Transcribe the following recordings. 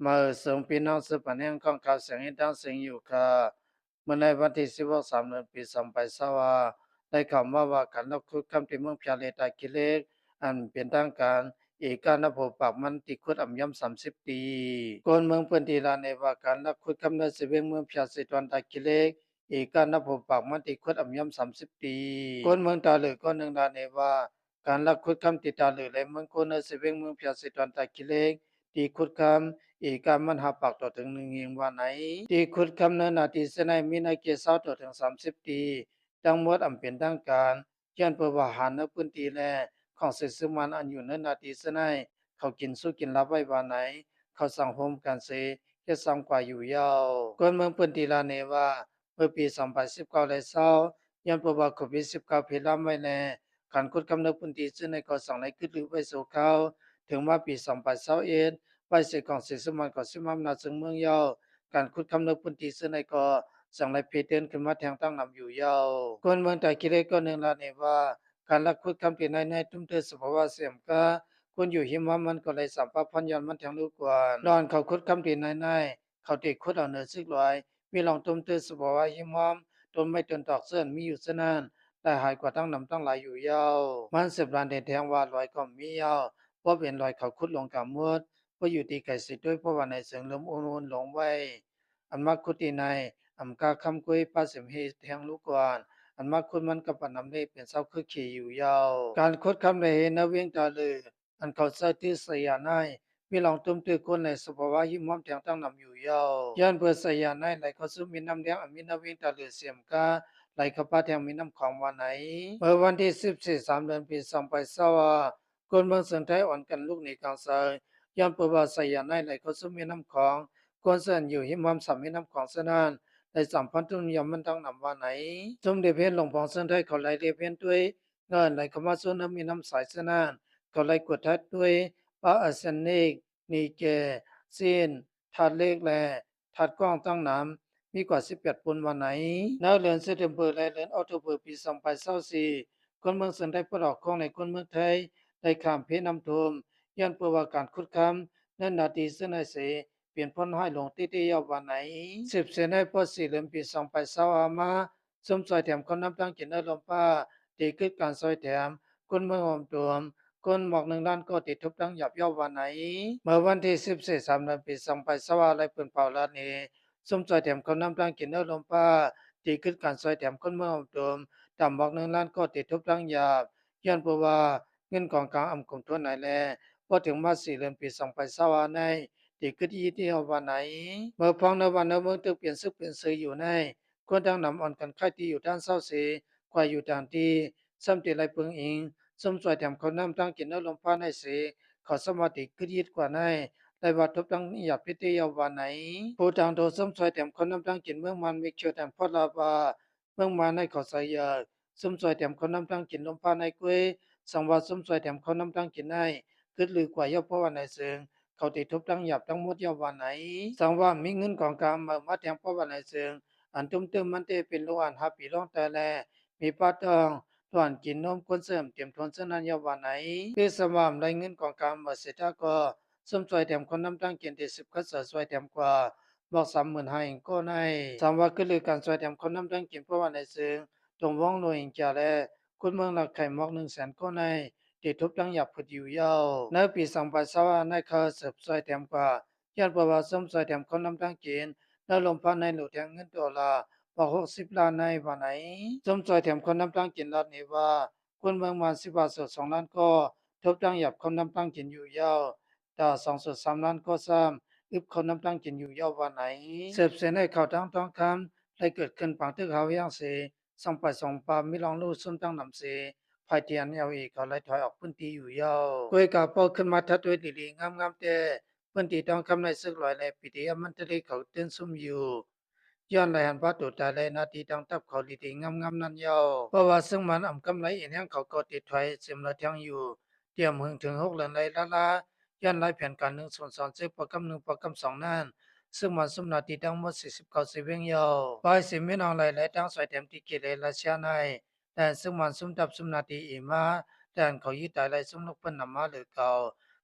มาส่งพี่น้องสืบปันแห่งของข่าวเสียงให้ดังเสียงอยู่ค่ะเมื่อในวันที่16 3 เดือนปี2024ได้ข่าวมาว่าการนับคุดคำที่เมืองพิาเลตากิเลกอันเป็นทางการเอกการนบปากมันติคุดอ่ำย่ำ30 ปีกนเมืองเพื้นที่ลานในว่าการนับคุดคำในสิเวงเมืองพิาสิตวันตากิเลกเอกการนบปากมันติคุดอ่ำย่ำ30 ปีกนเมืองตาหรือก้นหนึ่งลานในว่าการลักคุดคำติดตาหรือในเมืองโกนในสิเวงเมืองพิาสิตวันตากิเลกตีคุดคำ อีกการมันหาปากต่อถึงหนึ่งเองว่าไหนที่ขุดคำเนินนาทีเสนมีนาเกียรติต่อถึง30 ปีทั้งหมดอำเป็นทางการย้อนเพื่อว่าหารในพื้นที่แลของเศษซึ่งมันอันอยู่ในนาทีเสนเขากินสู้กินรับไว้ว่าไหนเขาสังคมกันเสจะสังกว่าอยู่ยาวกวนเมืองพื้นที่ลาเนว่าเมื่อปี2019และเศร้าย้อนเพื่อว่าโควิด19เพลามไว้แน่การขุดคำเนินพื้นที่ซึ่งในก่อสั่งในขึ้นหรือไว้สู่เขาถึงว่าปี2021ไปเสกของเสสมันก็สิมามนาจึงเมืองยาวการขุดคำนกพื้นที่ซึ่งในก็สั่งในเพเดินขึ้นมาแทงตั้งนำอยู่ยาวคนเมืองแต่กิเลสก็หนึ่งละเนี่ยว่าการลักขุดคำที่ในทุ่มเทสภาวะเสียมก็คนอยู่หิมะมันก็เลยสัมปพันยันมันแทงลูกกว่านอนเขาขุดคำที่ในเขาติดขุดเอาเนื้อซึกลอยมีลองตุ้มเทสภาวะหิมะต้นไม่ต้นตอกเส้นมีอยู่เส้นนั้นแต่หายกว่าตั้งนำตั้งหลายอยู่ยาวมันสืบลานเดนแทงว่าลอยก็มียาวเพราะเป็นรอยเขาขุดลงกำมืด เพราะอยู่ที่ไก่สิด้วยเพราะว่าในเสียงลมโอนหลงไว้อันมักคุตีในอำกาคำกุยป้าเสมเฮแทงลูกกวนอันมักคุดมันกับปนำเลเป็นเศร้าคือขี่อยู่ยาวการคุดคำในเฮนเวียงตาลืออันเขาเสที่สยาในมีลองตุ้มตื้อคนในสภาวะหิมะแทงตั้งนำอยู่ยาวย้อนเพื่อสยาในไหลเขาซุมีน้ำเลี้ยงอมินาเวียงตาลือเสียมกาไหลเขาป้าแทงมีน้ำของวันไหนเมื่อวันที่14 3 เดือนปี2024คนเมืองเสียงไทยอ่อนกันลูกในกลางเซย ย้อนประวัติศาสตร์ในไหลเขาสมีน้ำของกวนเส้นอยู่หิมามสามีน้ำของเสนานในสัมพันธ์ทุนยามมันทั้งนำว่าไหนสมเด็จพระหลวงพ่อเส้นไทยเขาไหลเรียบเพียนด้วยเงินไหลเข้ามาส่วนน้ำมีน้ำสายเสนานเขาไหลกดทัดด้วยพระอาร์เซนิกนีเกซีนธาตุเล็กแลธาตุกว้างตั้งน้ำมีกว่า18ปนวันไหนในเดือนเซปเทมเบอร์และเดือนออกตุเบอร์ปี2024คนเมืองเส้นไทยประดอกของในคนเมืองไทยได้ข้ามเพน้ำท่วม ย้อนเพื่อว่าการคุดคำนั้นนาทีเสนเสเปลี่ยนพ้นให้ลงที่ที่ยาววันไหนสิบเสนให้พอสี่เหลือมปี2025มาสมซอยแถมคนน้ำตั้งกินได้ลมป้าตีขึ้นการซอยแถมคนเมืองอมตวมคนหมอก1 ล้านก็ติดทุบตั้งหยับย่อวันไหนเมื่อวันที่14 3 เดือนปี2025ไรเปิ่นเป่าลานีสมซอยแถมคนน้ำตั้งกินได้ลมป้าตีขึ้นการซอยแถมคนเมืองอมตวมต่ำหมอก1 ล้านก็ติดทุบตั้งหยาบย้อนเพื่อว่าเงินของกลางอำคงทั่วไหนแล พอถึงมา4เดือนปี2024ในที่กึดยีที่เอาวันไหนเมื่อพองในวันในเมืองตึกเปลี่ยนซึกเปลี่ยนซื้ออยู่ในคนทางนำอ่อนกันค่ายที่อยู่ด้านเศร้าเสีกว่าอยู่ทางที่ซ้ำติไรเปิงอิงสมสวยแถมเขาน้ำตั้งกินนลมฟ้าในเสเขาสมาธิกึดยีกว่าในได้วัดทบตั้งหยาบพิธียาวันไหนผู้ทางโดสมสวยแถมเขาน้ำตั้งกินเมืองมันมีเชื่อแถมพอดลาบาเมืองมาในเขาใส่ยาสมสวยแถมเขาน้ำตั้งกินลมฟ้าในกวยสังวาสมสวยแถมเขาน้ำตั้งกินใน คิดลือกว่าย่อเพราะว่าในเซิงเขาติดทุบตั้งหยับทั้งหมดย่อวันไหนสังว่ามีเงินของกลางมาแทงเพราะว่าในเซิงอันตุ้มเติมมันเตเป็นโลอันหาปีร้องแต่แลมีป้าตองตอนกินนมคนเสริมเตรียมทนเสนันย่อวันไหนคือสมามได้เงินของกลางมาเสร็จก็สมสวยแถมคนน้ำตั้งเกียนที่10ก็สวยแถมกว่าบอก35,000ก็ในสามว่าคือลือการสวยแถมคนน้ำตั้งกินเพราะว่าในเซิงตรงว่องโลหิงจาแลคนเมืองหลักไข่มอก100,000ก็ใน ที่ทุบตั้งหยับผุดอยู่ยาวในปี2020ในเขาเสิบซอยแถมกว่าย้อนประวัติสมซอยแถมคนน้ำตั้งกินในลมพันในหลุดแห่งเงินตัวละว่า60 ล้านในวันไหนสมซอยแถมคนน้ำตั้งกินรัฐนี้ว่าคนเมืองมา10 บาทสด2 ล้านก็ทุบตั้งหยับคนน้ำตั้งกินอยู่ยาวแต่2.3 ล้านก็ซ้ำอึบคนน้ำตั้งกินอยู่ยาววันไหนเสิบเสนให้เขาทั้งทองคำได้เกิดขึ้นปังตึกเขาอย่างเสส่องไปส่องปามีลองลู่ซุ่มตั้งนำเส ภายเทียนเอาอีกเขาเลยถอยออกพื้นที่อยู่ยาวกวยกาเป้าขึ้นมาทัดด้วยดีๆงามๆแต่พื้นที่ต้องคำในซึกลอยในปีที่มันทะเลเขาเต้นซุ่มอยู่ย้อนไหลหันพระตุตาเลยนาทีต้องทับเขาดีๆงามๆนั่นยาวเพราะว่าซึ่งมันอ่ำกำไรเอ็นยังเขาก็ติดถอยเสียมละเทียงอยู่เตรียมหึงถึง6เดือนเลยละย้อนไหลแผนการ1 ส่วน 2ซึกประกำ1ประกำ2นั่นซึ่งมันสุมนาทีทั้งหมด49สิเวงยาวปลายสิไม่นองไหลไหลตั้งสวยเต็มที่เกเรละเชียใน แต่ซึ่งมันซุ่มดับซุ่มนาทีอีมาแต่เขายึดตายไรซุ่มลูกเปิ้นนำมาหรือเขา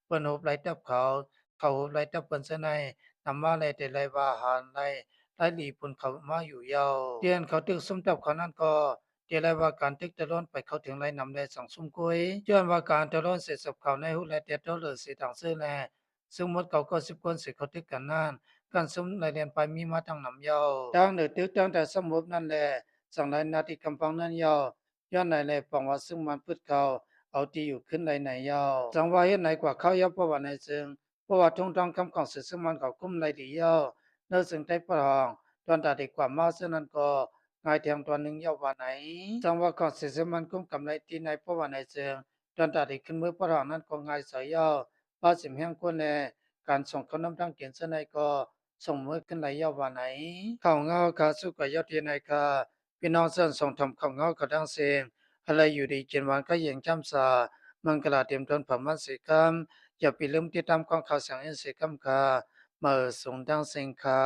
เปิ้นหุบไรตับเขา เขาไล่ตะเปิ้นเสไนนำมาไล่แต่ไล่ว่าหารไล่ไล่หลีปุ่นเขามาอยู่ยาวเตียนเขาตึกซุ่มจับเขานั้นก็เตียนไล่ว่าการตึกตะล้นไปเข้าถึงไล่นำไล่สังซุ่มกุยย้อนว่าการตะล้นเสร็จสับเขาในหุไล่เตียตอเหลือสีต่างซื้อแลซึ่งหมดเขาก็10คนสิเขาตึกกันนั่นการซุ่มไล่เรียนไปมีมาทางนำยาวดังเดือตึกตั้งแต่สมุบนั่นแหละสังไล่นาทีกำปังนั้นยาวย้อนไหนแลปองว่าซึ่งมันพืชเขาเอาที่อยู่ขึ้นไล่ไหนยาวจังว่าเฮ็ดไหนกว่าเขายาวเพราะว่าในซึ่ง เพราะว่าทงทองคำของสื่อซึ่งมันก็คุ้มในดีเยอะเนื้อซึ่งได้ประหองตอนตัดดีกว่ามาซึ่งนั้นก็ง่ายเทียงตัวหนึ่งเยาว่าไหนจังว่าของสื่อซึ่งมันคุ้มกำไรที่ในเพราะว่าในเชิงตอนตัดดีขึ้นมือประหองนั้นก็ง่ายเสียเยอะเพราะสิ่งแห่งคนแน่การส่งขนมทั้งเกียนเสนก็ส่งมือขึ้นไหลเยาว่าไหนข้าวเงาขาสุกก็ยอดที่ในค่ะพี่น้องเส้นส่งทำข้าวเงาก็ดังเสียงอะไรอยู่ดีกินหวานก็เย็นจำสามันกระดาษเตรียมทนผ่ามันสีคำ อย่าไปลืมติดตามของข่าวสารอินสิคัมค่ะมาส่งดังเสียงค่ะ